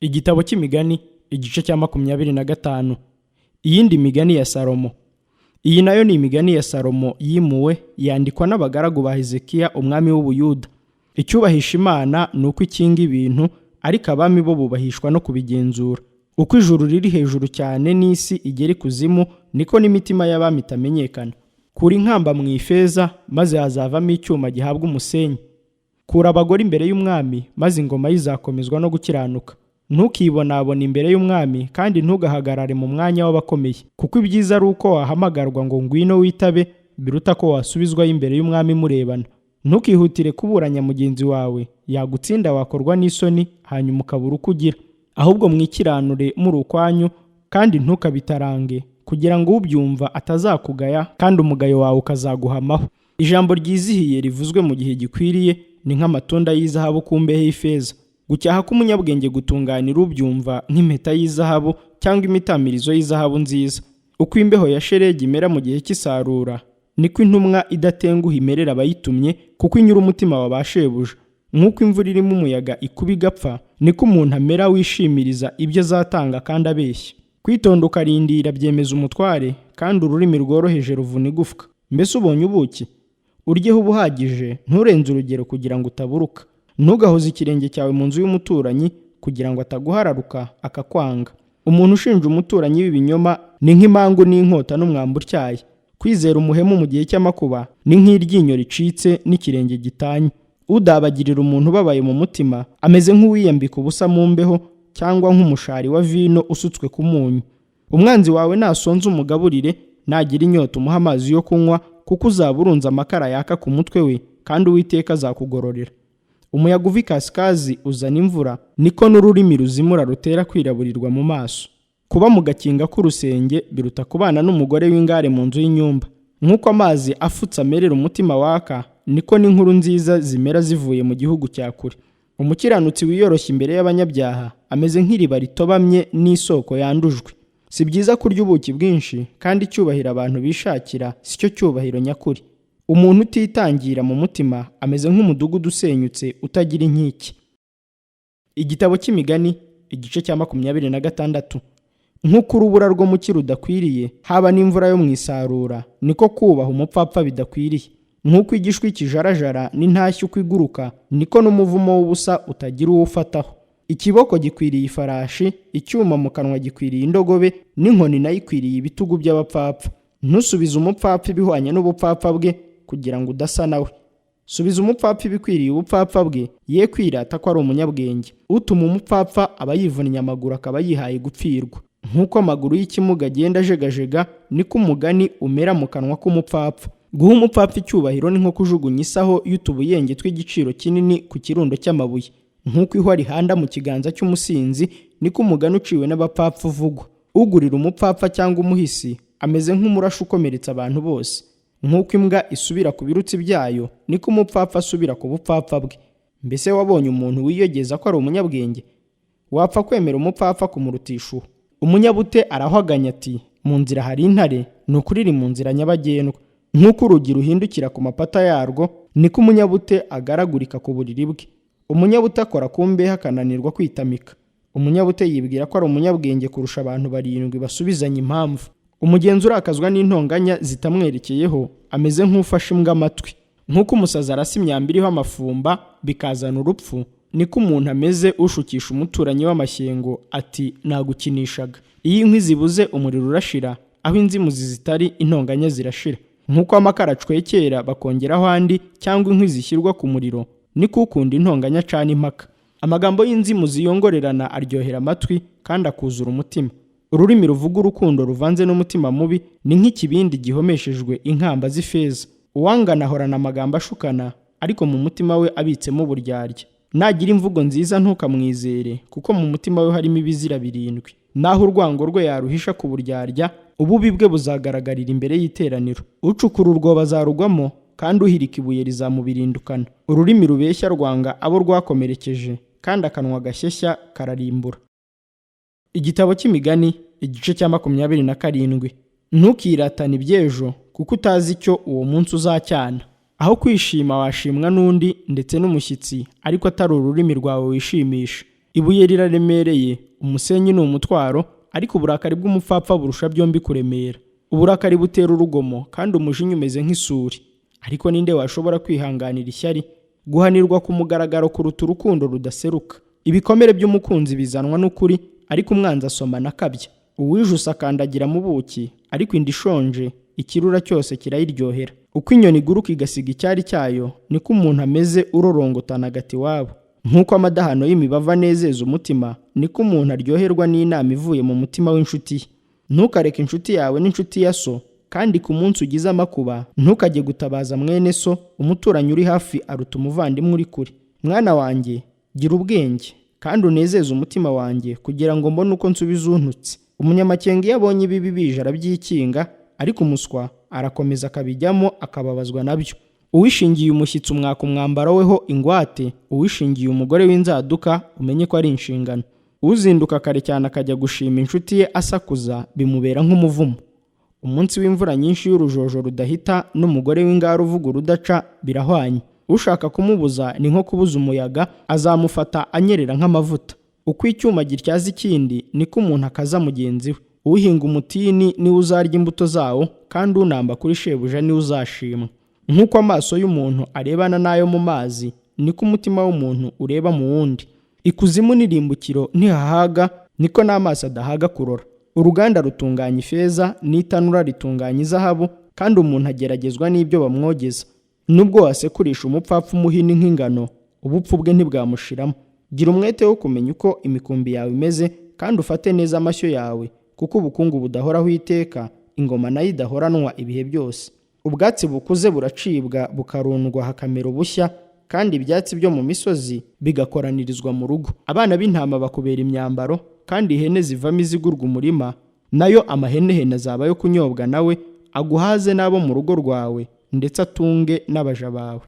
Igitabo cy'imigani igice cya 25. Iyindi migani ya Salomo. Iyi nayo ni imigani ya Salomo yimuwe yandikwa n'abagaragu ba Hezekiya umwami w'Ubuyuda. Icyubahisha Imana ni uko ikinga ibintu, ariko abami bo bubahishwa no kubigenzura. Uko ijuru riri hejuru cyane n'isi igera ikuzimu, niko n'imitima y'abami itamenyekana. Kura inkamba mu ifeza, maze hazavamo icyuma gihabwa umusenyi. Kura abagore imbere y'umwami, maze ingoma ye izakomezwa no gukiranuka. Ntukibonabone imbere y'umwami, kandi ntugahagarare mu mwanya w'abakomeye, kuko ibyiza ari uko wahamagarwa ngo ngwino witabe, biruta ko wasubizwayo imbere y'umwami murebana. Ntukihutire kuburanya mugenzi wawe, yagutsinda wakorwa n'isoni, hanyuma ukabura uko ugira. Ahubwo mwikiranure muri ukwanyu, kandi ntukabitarange, kugira ngo ubyumva atazakugaya, kandi umugayo wawe ukazaguhamaho. Ijambo ryizihiye rivuzwe mu gihe gikwiriye ni nk'amatunda y'izahabu ku mbehe y'ifeza. Gucyaha k'umunyabwenge gutunganira ubyumva nk'impeta y'izahabu cyangwa imitamirizo y'izahabu nziza. Uko imbeho ya shelegi imera mu gihe cy'isarura, niko intumwa idatenguha imerera abayitumye, kuko inyura umutima wa ba shebuja. Nk'uko imvura irimo umuyaga ikuba igapfa, niko umuntu amera wishimiriza ibyo azatanga kandi abeshya. Kwitonda ukarindira byemeza umutware, kandi ururimi rworoheje ruvuna igufwa. Mbese ubonye ubuki? Uryeho ubuhagije, nturenze urugero kugira ngo utaburuka. Ntugahoze ikirenge cyawe mu nzu y'umuturanyi, kugira ngo ataguhararuka akakwanga. Umuntu ushinja umuturanyi w'ibinyoma ni nk'imangu n'inkota n'umwambi utyaye. Kwizera umuhemu mu gihe cy'amakuba ni nk'iryinyo ricitse n'ikirenge gitanye. Udabagirira umuntu ubabaye mu mutima ameze nk'uwiyambika ubusa mu mbeho, cyangwa nk'umushari wa vino usutswe ku munyu. Umwanzi wawe nasonza umugaburire, nagira inyota umuha amazi yo kunywa, kuko uzaba urunze amakara yaka ku mutwe we, kandi Uwiteka azakugororera. Umuyaga uva ikasikazi uzana imvura, niko n'ururimi ruzimura rutera kwiraburirwa mu maso. Kuba mu gakinga k'urusenge biruta kubana n'umugore w'ingare mu nzu y'inyumba. Nk'uko amazi afutse amerera umutima waka, niko n'inkuru nziza zimera zivuye mu gihugu cya kure. Umukiranutsi wiyoroshya imbere y'abanyabyaha ameze nk'iriba ritobamye n'isoko yandujwe. Si byiza kurya ubuki bwinshi, kandi icyubahiro abantu bishakira si cyo cyubahiro nyakuri. Umuntu utitangira mu mutima ameze nk'umudugudu usenyutse utagira inkike. Igitabo cy'imigani igice cya 26. Nk'uko urubura rwo mu cyi rudakwiriye, haba n'imvura yo mu isarura, niko kubaha umupfapfa bidakwiriye. Nk'uko igishwi kijarajara n'intashyi uko iguruka, niko n'umuvumo w'ubusa utagira uwo ufataho. Ikiboko gikwiriye ifarashi, icyuma mu kanwa gikwiriye indogobe, n'inkoni nayo ikwiriye ibitugu by'abapfapfa. Ntusubize umupfapfa ibihwanye n'ubupfapfa bwe, kugira ngo udasa nawe. Subiza umupfapfa ibikwiriye ubupfapfa bwe, ye kwirata ko ari umunyabwenge. Utuma umupfapfa aba yivunnye amaguru, akaba yihaye gupfirwa. Nk'uko amaguru y'ikimuga agenda ajegajega, niko umugani umera mu kanwa k'umupfapfa. Guha umupfapfa icyubahiro ni nko kujugunya isaho y'utubuyenge tw'igiciro kinini ku kirundo cy'amabuye. Nk'uko ihwa rihanda mu kiganza cy'umusinzi, niko umugani uciwe n'abapfapfa uvugwa. Ugurira umupfapfa cyangwa umuhisi ameze nk'umurashi ukomeretsa abantu bose. Nk'uko imbwa isubira ku birutsi byayo, niko umupfapfa asubira ku bupfapfa bwe. Mbese wabonye umuntu wiyogeza ko ari umunyabwenge? Wapfa kwemera umupfapfa kumurutisha uwo? Umunyabute arahwaganya ati, mu nzira hari intare, ni ukuri iri mu nzira nyabagendwa. Nk'uko urugi ruhindukira ku mapata yarwo, niko umunyabute agaragurika ku buriri bwe. Umunyabute akora ku mbehe akananirwa kwitamika. Umunyabute yibwira ko ari umunyabwenge kurusha abantu 7 basubizanya impamvu. Umugenzi urakazwa n'intonganya zitamwerekeyeho ameze nk'ufashe imbwa amatwi. Nk'uko umusazi arasa imyambi iriho amafumba bikazana urupfu, niko umuntu ameze ushukisha umuturanyi w'amashyengo ati nagukinishaga. Iyo inkwi zibuze umuriro urashira, aho inzimuzi zitari intonganya zirashira. Nk'uko amakara acwekera bakongeraho andi, cyangwa inkwi zishyirwa ku muriro, niko ukunda intonganya acana impaka. Amagambo y'inzimuzi yongorerana aryohera amatwi, kandi akuzura umutima. Ururimi ruvuga urukundo ruvanze n'umutima mubi ni nk'ikibindi gihomeshejwe inkamba z'ifeza. Uwangana ahorana amagambo ashukana, ariko mu mutima we abitsemo uburyarya. Nagira imvugo nziza ntukamwizere, kuko mu mutima we harimo ibizira 7. Naho urwango rwe yaruhisha ku buryarya, ububi bwe buzagaragarira imbere y'iteraniro. Ucukura urwobo azarugwamo, kandi uhirika ibuye rizamubirindukana. Ururimi rubeshya rwanga abo rwakomerekeje, kandi akanwa gashyeshya kararimbura. Igitabo cy'imigani igice cya 27. Ntukiratane iby'ejo, kuko utazi icyo uwo munsi uzacyana. Aho kwishima washimwa n'undi ndetse n'umushyitsi, ariko atari ururimi rwawe wishimisha. ibuye riraremereye, umusenyi ni umutwaro, ariko uburakari bw'umupfapfa burusha byombi kuremera. Uburakari butera urugomo, kandi umujinya umeze nk'isuri. Ariko ninde washobora kwihanganira ishyari? Guhanirwa ku mugaragaro kuruta urukundo rudaseruka. Ibikomere by'umukunzi bizanwa n'ukuri, ariko umwanzi asomana akabya. Uwijuse akandagira mu buki, ariko inda ishonje ikirura cyose kirayiryohera. Uko inyoni iguruka igasiga icyari cyayo, niko umuntu ameze urorongotana agati iwabo. Nk'uko amadahano y'imibavu anezeza umutima, niko umuntu aryoherwa n'inama ivuye mu mutima w'inshuti ye. Ntukareke inshuti yawe n'inshuti ya so, kandi ku munsi ugize amakuba ntukajye gutabaza mwene so. Umuturanyi uri hafi aruta umuvandimwe uri kure. Mwana wanjye, gira ubwenge kandi unezeze umutima wanjye, kugira ngo mbone uko nsubiza untutse. Umunyamakenga iyo abonye ibibi bije arabyikinga, ariko umuswa arakomeza akabijyamo akababazwa nabyo. Uwishingiye umushyitsi umwaka umwambaro weho ingwate, uwishingiye umugore w'inzaduka umenye ko ari inshingano. Uzinduka kare cyane akajya gushima inshuti ye asakuza, bimubera nk'umuvumo. Umunsi w'imvura nyinshi y'urujojo rudahita n'umugore w'ingara uvuga urudaca birahwanye. Ushaka kumubuza ni nko kubuza umuyaga, azamufata anyerera nk'amavuta. Uko icyuma gityaza ikindi, niko umuntu akaza mugenzi we. Uhinga umutini niwe uzarya imbuto zawo, kandi unamba kuri shebuja niwe uzashimwa. Nk'uko amaso y'umuntu arebana n'ayo mu mazi, niko umutima w'umuntu ureba mu wundi. Ikuzimu n'irimbukiro ntihahaga, niko n'amaso adahaga kurora. Uruganda rutunganya ifeza, n'itanura ritunganya izahabu, kandi umuntu ageragezwa n'ibyo bamwogeza. Nubwo wasekurisha umupfapfa umuhini nk'ingano, ubupfu bwe ntibwamushiramo. Gira umwete wo kumenya uko imikumbi yawe imeze, kandi ufate neza amashyo yawe, kuko ubukungu budahoraho iteka, ingoma nayo idahoranwa ibihe byose. Ubwatsi bukuze buracibwa bukarundwa hakamera ubushya, kandi ibyatsi byo mu misozi bigakoranirizwa mu rugo. Abana b'intama bakubera imyambaro, kandi ihene zivamo izigurwa umurima, nayo amahenehene azaba yo kunyobwa nawe, aguhaze n'abo mu rugo rwawe, ndetse atunge n'abaja bawe.